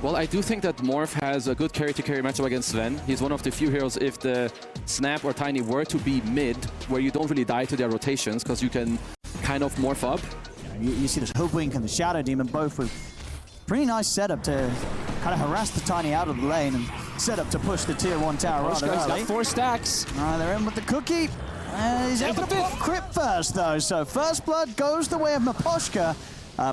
Well, I do think that Morph has a good carry-to-carry matchup against Sven. He's one of the few heroes, if the Snap or Tiny were to be mid, where you don't really die to their rotations, because you can kind of morph up. You see this Hoodwink and the Shadow Demon both with pretty nice setup to kind of harass the Tiny out of the lane and set up to push the tier 1 tower rather early. He's got 4 stacks. They're in with the cookie. He's able to pop Crypt first though, so first blood goes the way of Miposhka,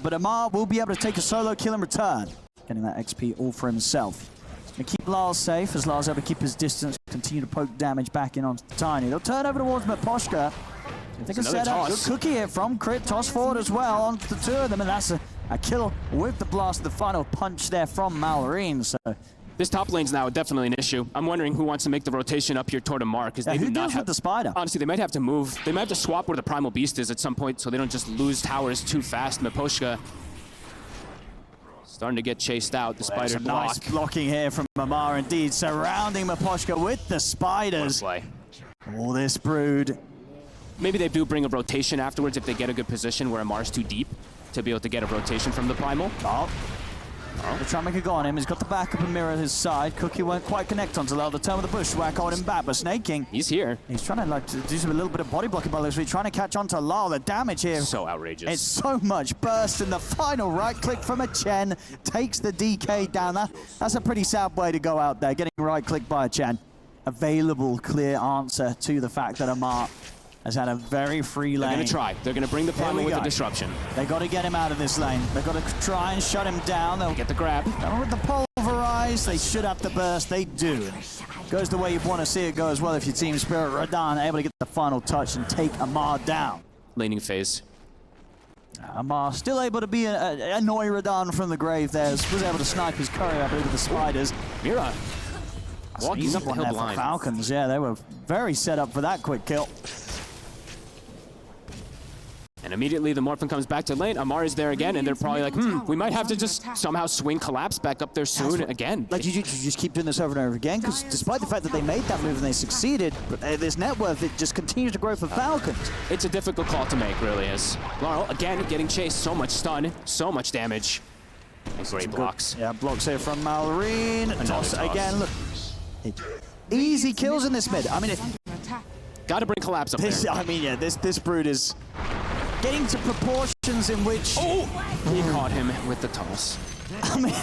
but Amar will be able to take a solo kill in return, getting that XP all for himself. Gonna keep Lars safe as Lars able to keep his distance, continue to poke damage back in on Tiny. They'll turn over towards Miposhka. I think a setup, good cookie here from Crypt, toss forward as well onto the 2 of them, and that's a kill with the blast, the final punch there from Malorine. So this top lane's now definitely an issue. I'm wondering who wants to make the rotation up here toward Amar, because they do not have... with the Spider? Honestly, they might have to move. They might have to swap where the Primal Beast is at some point so they don't just lose towers too fast. Miposhka starting to get chased out. The Spider block. Nice blocking here from Amar indeed, surrounding Miposhka with the Spiders. All this brood. Maybe they do bring a rotation afterwards if they get a good position where Amar's too deep to be able to get a rotation from the Primal. They're trying to make a go on him. He's got the backup and mirror his side. Cookie won't quite connect onto the turn with the bush. Whack on him back, but Snake King. He's here. He's trying to like do a little bit of body blocking by this. He's trying to catch onto Lal. The damage here. So outrageous. It's so much burst, and the final right click from a Chen takes the DK down. That's a pretty sad way to go out there, getting right clicked by a Chen. Available clear answer to the fact that Amar has had a very free lane. They're going to try. They're going to bring the Primal with the disruption. They got to get him out of this lane. They've got to try and shut him down. They'll get the grab. With the pulverize, they should have the burst. They do. Goes the way you want to see it go as well if your Team Spirit. Radan able to get the final touch and take Amar down. Laning phase. Amar still able to be annoy Radan from the grave there. Was able to snipe his courier, I believe, with the Spiders. Mira walking up the hill there blind. For Falcons, yeah, they were very set up for that quick kill. And immediately the Morphin comes back to lane. Amar is there again, and they're probably like, we might have to just somehow swing Collapse back up there soon again. Like, you just keep doing this over and over again, because despite the fact that they made that move and they succeeded, but this net worth, it just continues to grow for Falcons. It's a difficult call to make, really is. Laurel, again, getting chased. So much stun, so much damage. And great blocks. Yeah, blocks here from Malorine. Toss again, look. Easy kills in this mid. I mean, got to bring Collapse up there. I mean, yeah, this brood is getting to proportions in which... Oh! He caught him with the toss. I mean,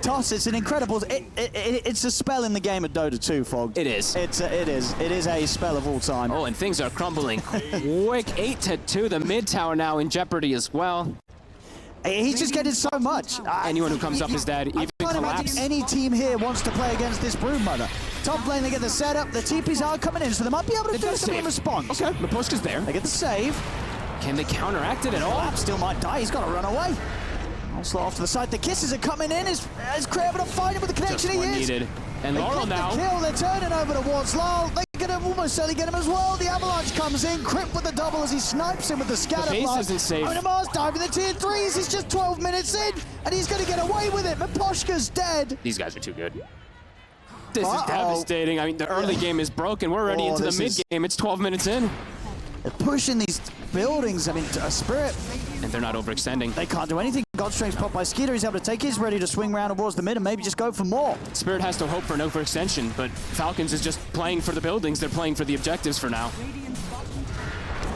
toss, it's an incredible... It's a spell in the game of Dota 2, Fog. It is. It is a spell of all time. Oh, and things are crumbling quick. 8-2. The mid tower now in jeopardy as well. He's just getting so much. Anyone who comes up is dead, even Collapse. Any team here wants to play against this Broodmother. Top lane, they get the setup. The TPs are coming in, so they might be able to do something in response. Okay, Miposhka's there. They get the save. Can they counteract it at all? Collapse still might die. He's got to run away. Onslaught off to the side. The kisses are coming in. Is Kraven to find him with the connection? Just one needed. And Laurel now. The kill. They're turning over towards Lal. They get him, almost certainly get him as well. The avalanche comes in. Crypt with the double as he snipes him with the scatter blast. The base isn't safe. Amar's diving the tier 3s. He's just 12 minutes in, and he's going to get away with it. Miposhka's dead. These guys are too good. This is devastating. I mean, the early game is broken. We're already into the mid game. It's 12 minutes in. They're pushing these buildings. I mean, Spirit. And they're not overextending. They can't do anything. Godstrength's popped by Skeeter. He's able to take his, ready to swing around towards the mid and maybe just go for more. Spirit has to hope for an overextension, but Falcons is just playing for the buildings. They're playing for the objectives for now.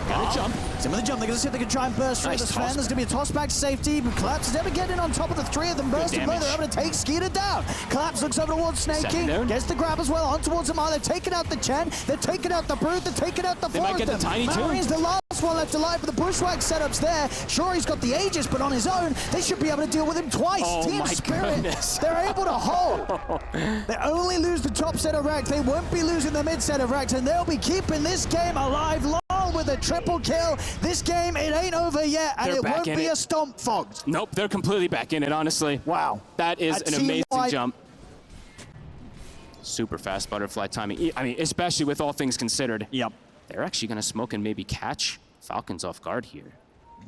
Got a jump. Some of the jump. They're going to see if they can try and burst through the Sven. There's going to be a toss back safety. Collapse is ever getting on top of the 3 of them. Bursting play. They're able to take Skeeter down. Collapse looks over towards Snake King. Gets the grab as well on towards Amar. They're taking out the Chen. They're taking out the Brood. They're taking out the 4 of them. They might get the Tiny too. Marine's the last one left alive, but the Bushwhack setup's there. Sure, he's got the Aegis, but on his own, they should be able to deal with him twice. Oh, Team my Spirit, goodness. they're able to hold. They only lose the top set of racks. They won't be losing the mid set of racks, and they'll be keeping this game alive. With a triple kill. This game, it ain't over yet, and it won't be a stomp, Fog. Nope, they're completely back in it, honestly. Wow. That is an amazing jump. Super fast butterfly timing. I mean, especially with all things considered. Yep. They're actually going to smoke and maybe catch Falcons off guard here.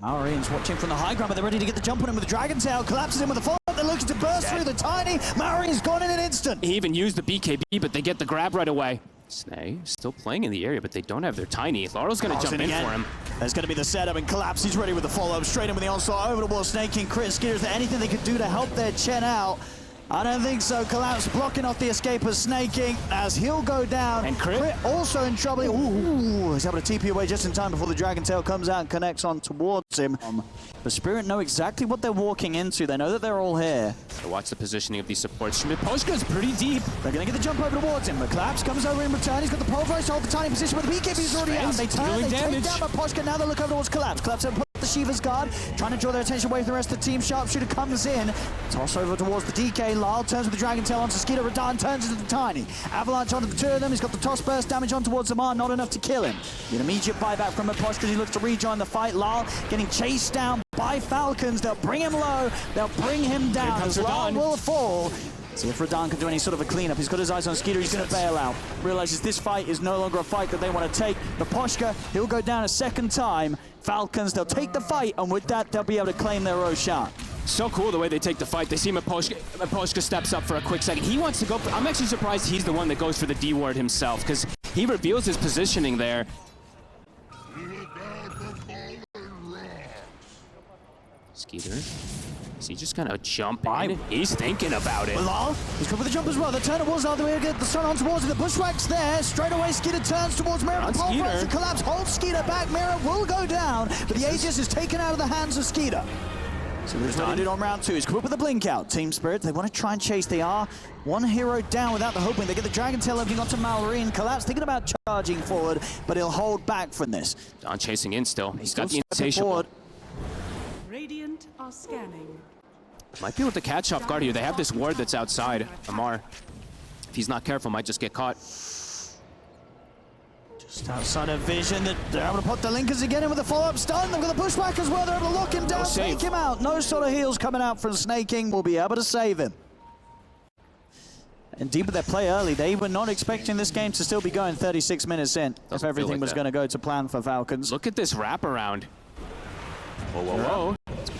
Marine's watching from the high ground, but they're ready to get the jump on him with the Dragon Tail. Collapses in with the follow-up. They're looking to burst through the Tiny. Marine's gone in an instant. He even used the BKB, but they get the grab right away. Snay still playing in the area, but they don't have their Tiny. Laurel's going to jump in for him. There's going to be the setup and Collapse. He's ready with the follow-up. Straight in with the onslaught over towards Snake King. Chris Gear. Is there anything they could do to help their Chen out? I don't think so. Collapse blocking off the escape of Snaking as he'll go down. And Crit also in trouble. Ooh, he's able to TP away just in time before the Dragon Tail comes out and connects on towards him. The Spirit know exactly what they're walking into. They know that they're all here. So watch the positioning of these supports. Miposhka's pretty deep. They're going to get the jump over towards him, but Collapse comes over in return. He's got the pulverize to hold the tiny position, but the BKB's already out. They turn, they take down Miposhka. Now they look over towards Collapse. Collapse put the Shiva's guard, trying to draw their attention away from the rest of the team. Sharpshooter comes in, toss over towards the DK. Lyle turns with the Dragon Tail onto Skeeter. Radahn turns into the Tiny. Avalanche onto the two of them. He's got the toss burst damage on towards Amar, not enough to kill him. An immediate buyback from Miposhka as he looks to rejoin the fight. Lyle getting chased down by Falcons. They'll bring him low, they'll bring him down as Lyle will fall. See if Radahn can do any sort of a cleanup. He's got his eyes on Skeeter, he's going to bail out. Realizes this fight is no longer a fight that they want to take. Miposhka, he'll go down a second time. Falcons, they'll take the fight, and with that, they'll be able to claim their Roshan. So cool the way they take the fight. They see Miposhka steps up for a quick second. He wants to go for, I'm actually surprised he's the one that goes for the D ward himself, because he reveals his positioning there. Skeeter. Is he just gonna jump in? He's thinking about it. Lal, he's good with the jump as well. The turn towards the other way, get the stun on towards him. The bushwhack's there. Straight away, Skeeter turns towards Mirror. The Collapse holds Skeeter back. Mirror will go down, but the Aegis is taken out of the hands of Skeeter. So we're ready to do it on round two. He's quick with the blink out. Team Spirit, they want to try and chase. They are one hero down without the hoping. They get the Dragon Tail opening onto Mallory. Collapse thinking about charging forward, but he'll hold back from this. Don chasing in still. He's got the stepping insatiable. forward. Radiant are scanning. Might be able to catch off guard here. They have this ward that's outside. Amar, if he's not careful, might just get caught. Just outside of vision, they're able to put the Linkers again in with a follow-up stun. They've got the bushwhack as well. They're able to lock him down, take him out. No sort of heals coming out from Snaking. Will be able to save him. And deep with their play early, they were not expecting this game to still be going 36 minutes in if everything was going to go to plan for Falcons. Look at this wraparound. Whoa, whoa, whoa.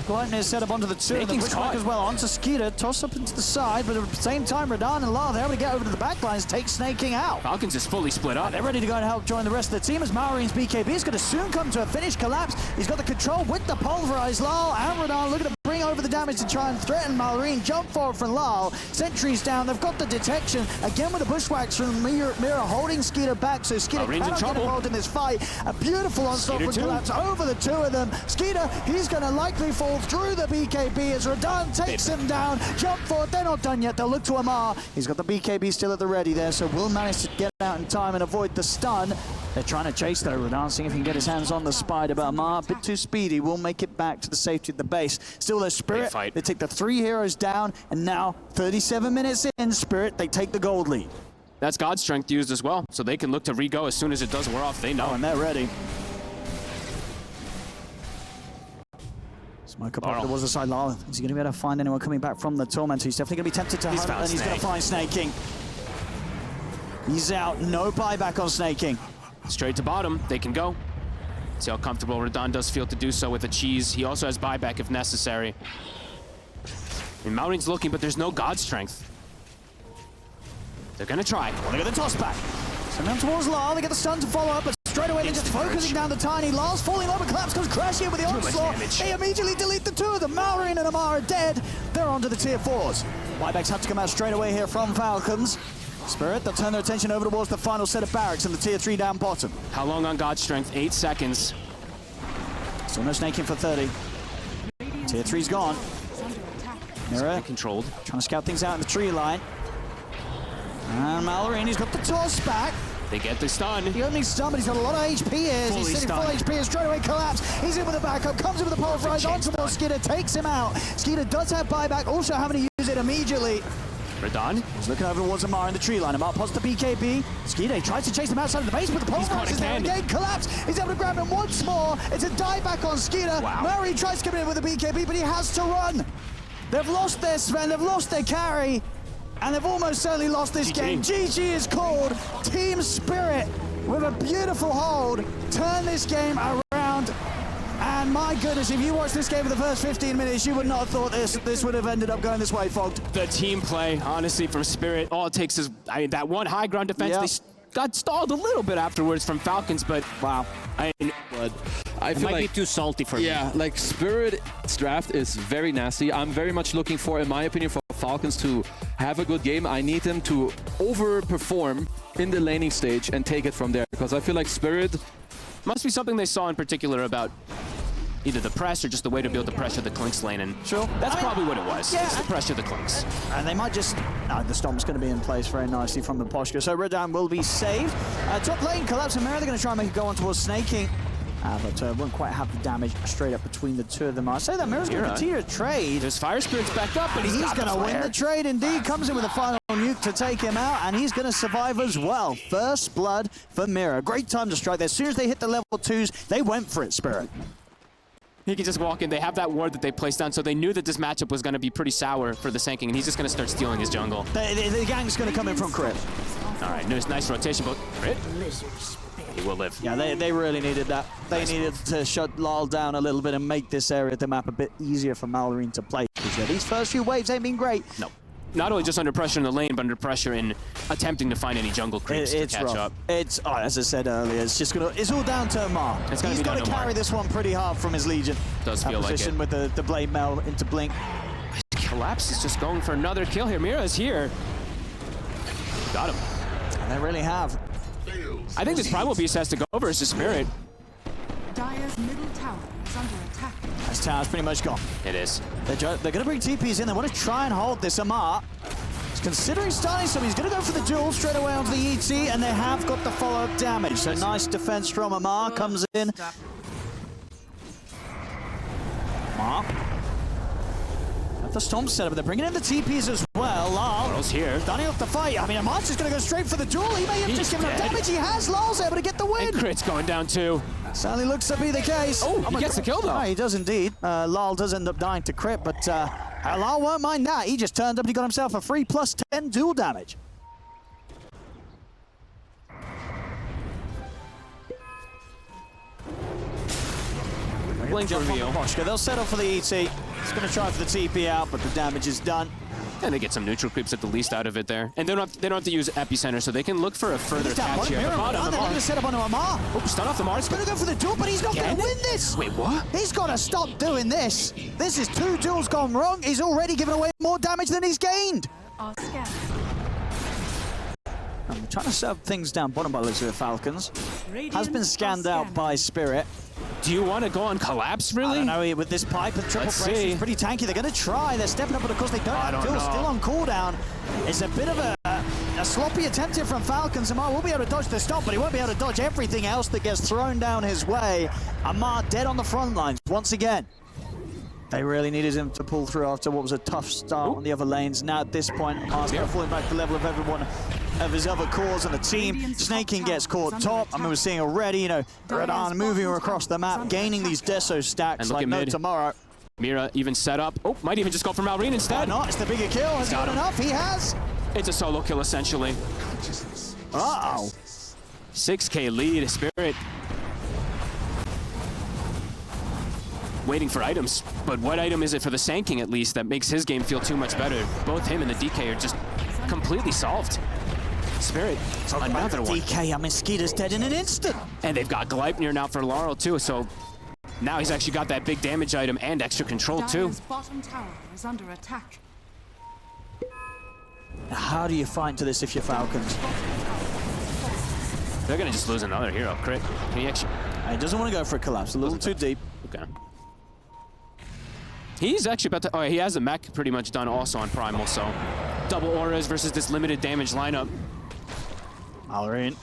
Lightning is set up onto the two, the bushwhack as well, onto Skeeter, toss up into the side, but at the same time, Radahn and Lyle, they're able to get over to the back lines, take Snaking out. Falcons is fully split up. And they're ready to go and help join the rest of the team as Maureen's BKB is going to soon come to a finish. Collapse, he's got the control with the pulverized. Lyle and Radahn looking to bring over the damage to try and threaten Malorine. Jump forward from Lyle, sentries down, they've got the detection, again with the bushwhacks from Mirror holding Skeeter back, so Skeeter cannot get involved in this fight. A beautiful onslaught from Collapse over the two of them. Skeeter, he's going to likely fall through the BKB as Radahn takes him down. Jump forward, they're not done yet, they'll look to Amar. He's got the BKB still at the ready there, so will manage to get out in time and avoid the stun. They're trying to chase though, Radahn, seeing if he can get his hands on the Spider, but Amar, a bit too speedy, will make it back to the safety of the base. Still their Spirit, they take the 3 heroes down, and now 37 minutes in, Spirit, they take the gold lead. That's God's strength used as well, so they can look to re-go as soon as it does wear off, they know. Oh, and they're ready. Smoke up over towards the side. Lyle, is he going to be able to find anyone coming back from the Tormentor? He's definitely going to be tempted to hunt, and he's going to find Snaking. He's out, no buyback on Snaking. Straight to bottom, they can go. See how comfortable Radahn does feel to do so with the cheese. He also has buyback if necessary. And Malorine's looking, but there's no God strength. They're gonna try. Well, they get the toss back. Send them towards Lyle, they get the stun to follow up, but straight away they're just focusing down the Tiny. Lyle's falling over, Collapse comes crashing in with the onslaught. They immediately delete the two of them. Malorine and Amar are dead. They're onto the tier 4s. Buybacks have to come out straight away here from Falcons. Spirit, they'll turn their attention over towards the final set of barracks in the tier 3 down bottom. How long on God's strength? 8 seconds. Still no Snaking for 30. Tier 3's gone. Mirror controlled. Trying to scout things out in the tree line. And Malorine, he's got the toss back. They get the stun. The opening stun, but he's got a lot of HP here. He's sitting full HP and straight away Collapse. He's in with the backup, comes in with the pulverize onto Skeeter, takes him out. Skeeter does have buyback, also having to use it immediately. Radahn? He's looking over towards Amar in the tree line. Amar pots the BKB. Skeeter tries to chase him outside of the base, but the pulverize is there again. Collapse. He's able to grab him once more. It's a die back on Skeeter. Murray tries to come in with the BKB, but he has to run. They've lost their Sven, they've lost their carry, and they've almost certainly lost this game. GG is called. Team Spirit, with a beautiful hold, turn this game around. And my goodness, if you watched this game for the first 15 minutes, you would not have thought this would have ended up going this way, Fogged. The team play, honestly, from Spirit, all it takes is, I mean, that one high ground defense, they got stalled a little bit afterwards from Falcons, but wow. I mean, I It feel might like be too salty for me. yeah, like Spirit's draft is very nasty. I'm very much looking for, in my opinion, for Falcons to have a good game. I need them to overperform in the laning stage and take it from there, because I feel like Spirit Must be something they saw in particular about either the press or just the way to be able to pressure the Clinks lane, and Sure. that's probably what it was. Yeah. It's the pressure the Clinks. And they might just... No, the Stomp's going to be in place very nicely from the Poshka. So Redan will be saved. Top lane, Collapse and Mira, they're going to try and make it go on towards snaking. But won't quite have the damage straight up between the two of them. I say that Mira's going to continue to trade. There's Fire Spirit's back up, and He's going to win the trade indeed. Comes in with a final nuke to take him out, and he's going to survive as well. First blood for Mira. Great time to strike there. As soon as they hit the level 2s, they went for it, Spirit. He can just walk in. They have that ward that they placed down, so they knew that this matchup was going to be pretty sour for the Sanking, and he's just going to start stealing his jungle. The gang's going to come in from Crit. All right, nice rotation, but Crit, he will live. Yeah, they really needed that. They needed to shut Lal down a little bit and make this area of the map a bit easier for Mallory to play. Because these first few waves ain't been great. No. Not only just under pressure in the lane, but under pressure in attempting to find any jungle creeps to catch rough. up. It's as I said earlier, it's all down to Amar. It's gonna He's be got down to to Amar. carry this one pretty hard from his Legion. Does feel like position it. with the blade mail into Blink. Collapse is just going for another kill here. Mira is here. Got him. And they really have. I think this Primal Beast has to go versus Spirit. Dire's middle tower is under attack. This tower's pretty much gone. It is. They're going to bring TPs in. They want to try and hold this. Amar is considering starting some. He's going to go for the duel straight away onto the ET, and they have got the follow-up damage. So nice defense from Amar. Comes in. Amar. Have the Storm set up. They're bringing in the TPs as well. Lal. Laurel's here. Starting off the fight. I mean, Amar's just going to go straight for the duel. He may have just given up damage. He has. Lal's able to get the win. And Crit's going down too. Certainly looks to be the case. Oh, he gets the kill though. Oh, he does indeed. Lal does end up dying to Crit, but Lal won't mind that. He just turned up and he got himself a free plus 10 duel damage. Blink Jump on the reveal. Poshka. They'll settle for the ET. He's going to try for the TP out, but the damage is done. And they get some neutral creeps at the least out of it there. And they don't have to use Epicenter, so they can look for a further catch here. They're going to set up onto Amar. Oh, stun off the Mars. He's going to go for the duel, but he's not going to win this. Wait, what? He's got to stop doing this. This is 2 duels gone wrong. He's already given away more damage than he's gained. Are scanning. I'm trying to set up things down bottom by the looks of the Falcons. Radiant Has been scanned are out scanning. by Spirit. Do you want to go on Collapse, really? I don't know, with this pipe and triple Let's press, see. it's pretty tanky. They're going to try. They're stepping up, but of course they don't have don't duel. know. Still on cooldown. It's a bit of a sloppy attempt here from Falcons. Amar will be able to dodge the stop, but he won't be able to dodge everything else that gets thrown down his way. Amar dead on the front lines once again. They really needed him to pull through after what was a tough start on the other lanes. Now at this point, Amar's going to falling back to the level of everyone of his other cores on the team. Snaking gets caught top. I mean, we're seeing already, Redan moving across the map, gaining these Deso stacks And look like at no mid. tomorrow. Mira even set up. Oh, might even just go for Malrine Why instead. not? It's the bigger kill. Has he Got got him. enough? He has. It's a solo kill, essentially. Uh-oh. 6K lead, Spirit. Waiting for items, but what item is it for the Sanking, at least, that makes his game feel too much better? Both him and the DK are just completely solved. Spirit, another one. DK, I mean, Skeeter's dead in an instant. And they've got Gleipnir now for Laurel, too, so now he's actually got that big damage item and extra control, too. Dire's bottom tower is under attack. How do you fight into this if you're Falcons? They're gonna just lose another hero. Crit, can he actually... He doesn't want to go for a collapse. A little too deep. Okay. He's actually about to... Oh, he has the mech pretty much done also on Primal, so... Double auras versus this limited damage lineup. Mallory.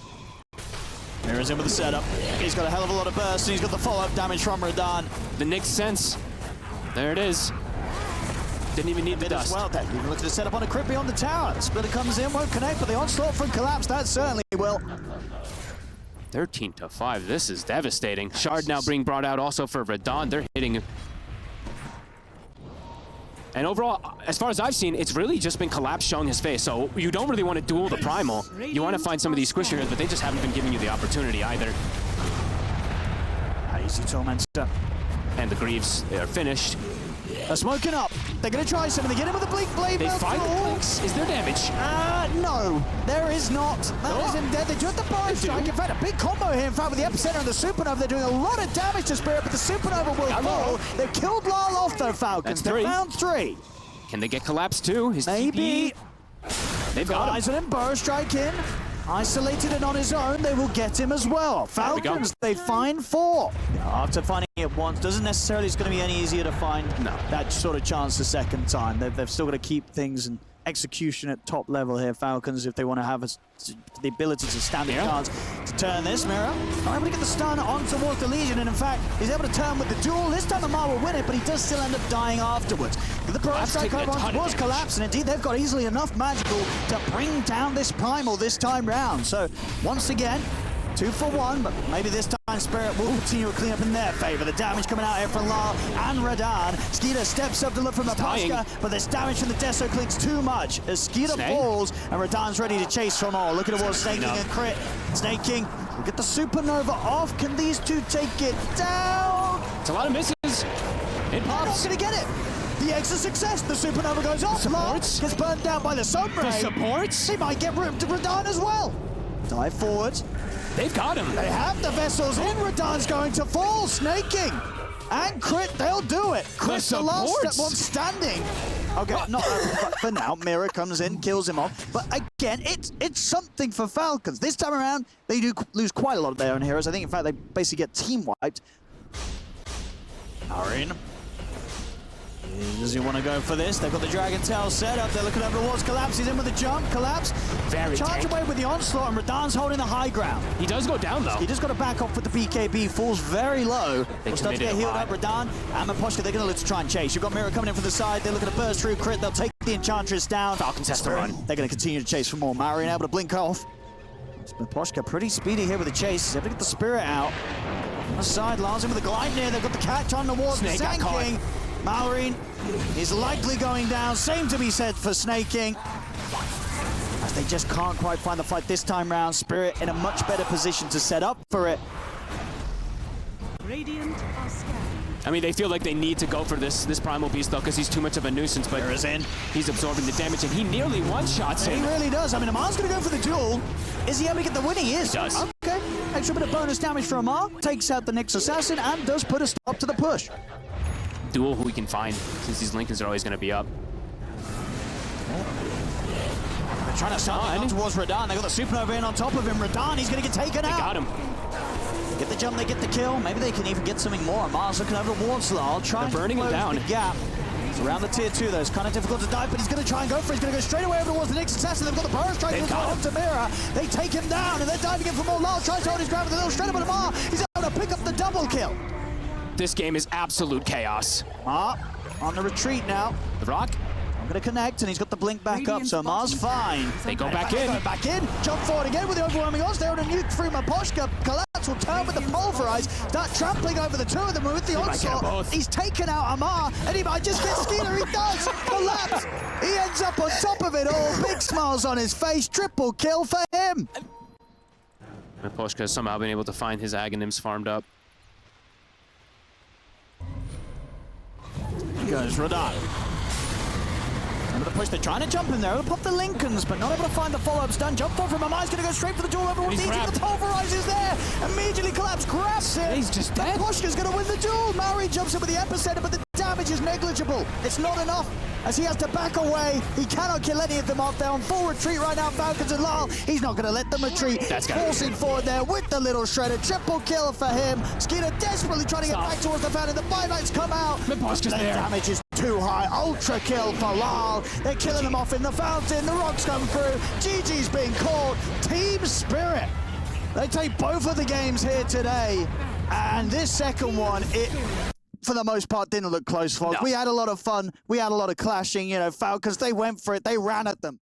Mira's in with the setup. He's got a hell of a lot of burst, and he's got the follow-up damage from Redan. The Nick sense. There it is. Didn't even need the Bit as dust. well, then. Even looking to set up on a crit beyond the tower. The splitter comes in, won't connect, but the onslaught from collapse, that certainly will. 13-5. This is devastating. Shard now being brought out also for Redan. They're hitting... And overall, as far as I've seen, it's really just been Collapse showing his face. So you don't really want to duel the Primal. You want to find some of these squisher heroes, but they just haven't been giving you the opportunity either. Easy Tormentor. And the Greaves, they are finished. They're smoking up. They're going to try something. They get him with a blink blade. They find the blinks. Is there damage? No, there is not. That is him dead. They do have the burst strike. In fact, a big combo here. In fact, with the epicenter and the supernova, they're doing a lot of damage to Spirit, but the supernova will fall. They've killed Lyle off, though, Falcons. They found 3. Can they get collapsed too? His Maybe. TP? They've got him. Eyes on him. Burst strike in. Isolated and on his own, they will get him as well. Falcons, they find 4. After finding it once, doesn't necessarily it's going to be any easier to find that sort of chance the second time. They've still got to keep things in execution at top level here, Falcons, if they want to have the ability to stand a chance to turn this. Mira not able to get the stun on towards the Legion, and in fact, he's able to turn with the duel. This time Amar will win it, but he does still end up dying afterwards. The Burst strike over on towards Collapse, and indeed they've got easily enough magical to bring down this Primal this time round. So once again, 2 for 1, but maybe this time Spirit will continue to clean up in their favor. The damage coming out here from Lal and Radan. Skeeter steps up to look from the Pasca, but this damage from the Deso clicks too much as Skeeter falls and Radan's ready to chase from all. Look at it was Snake King and Crit. Snake King will get the supernova off. Can these two take it down? It's a lot of misses. It pops. They're not going to get it. The extra success. The supernova goes off. Lal gets burned down by the Sunray. The supports? He might get ripped to Radan as well. Dive forward. They've got him. They have the vessels in. Radan's going to fall. Snake King and Crit, they'll do it. Crit, the last one standing. Okay, not for now. Mira comes in, kills him off. But again, it's something for Falcons. This time around, they do lose quite a lot of their own heroes. I think, in fact, they basically get team wiped. Arin. Does he want to go for this? They've got the Dragon Tail set up. They're looking over towards Collapse. He's in with a jump. Collapse. Very charge away with the onslaught, and Radan's holding the high ground. He does go down, though. He just got to back off with the BKB. Falls very low. They'll start to get healed up. Radan and Maposhka, they're going to look to try and chase. You've got Mira coming in from the side. They're looking to burst through. Crit. They'll take the Enchantress down. Falcons has to run. They're going to continue to chase for more. Marion able to blink off. Maposhka pretty speedy here with the chase. He's able to get the Spirit out. On the side, lands in with the glide near. They've got the catch on the wall. Snake Sand King. Malorine is likely going down. Same to be said for Snake King. As they just can't quite find the fight this time round. Spirit in a much better position to set up for it. Radiant are scanning. I mean, they feel like they need to go for this Primal Beast, though, because he's too much of a nuisance, but he's absorbing the damage, and he nearly one-shots him. He really does. I mean, Amar's going to go for the duel. Is he able to get the win? He is. He does. Okay. Extra bit of bonus damage for Amar. Takes out the Nyx Assassin and does put a stop to the push. Duel who we can find, since these Lincolns are always going to be up. They're trying to start on towards Radan. They got the supernova in on top of him. Radan, he's going to get taken out. They got him. They get the jump, they get the kill. Maybe they can even get something more. Amar's looking over towards Lal, trying to burning him down. The gap. It's around the tier 2, though. It's kind of difficult to dive, but he's going to try and go for it. He's going to go straight away over towards the Nyx Assassin. They've got the burst strike on Tamira. They take him down, and they're diving in for more. Lal tries to hold his ground with a little straight up at Amar. He's able to pick up the double kill. This game is absolute chaos. Amar on the retreat now. The Rock? I'm going to connect, and he's got the blink back up, so Amar's fine. They go back in. Back in. Jump forward again with the overwhelming odds. They're on a nuke through Maposhka. Collapse will turn with the pulverize. Start trampling over the two of them with the onslaught. He's taken out Amar, and he might just get Skeeter. He does. Collapse. He ends up on top of it all. Big smiles on his face. Triple kill for him. Maposhka has somehow been able to find his Aghanims farmed up. Here goes Radan. Under the push, they're trying to jump in there. They'll pop the Lincolns, but not able to find the follow-up stun. Jump forward from Amar's going to go straight for the duel. Everyone's easy. The pulverize is there. Immediately Collapse grabs it. He's just dead. Maposhka's going to win the duel. Maori jumps in with the epicenter, but the damage is negligible. It's not enough as he has to back away. He cannot kill any of them off. They're on full retreat right now, Falcons and Lal. He's not going to let them retreat. Forcing forward there with the little shredder. Triple kill for him. Skeeter desperately trying to get back towards the fountain. The buybacks come out. Maposhka's there. Damage is too high. Ultra kill for Lal. They're killing them off in the fountain. The rocks come through. GG's being caught. Team Spirit. They take both of the games here today. And this second one, it, for the most part, didn't look close, folks. We had a lot of fun. We had a lot of clashing. You know, Falcons, they went for it. They ran at them.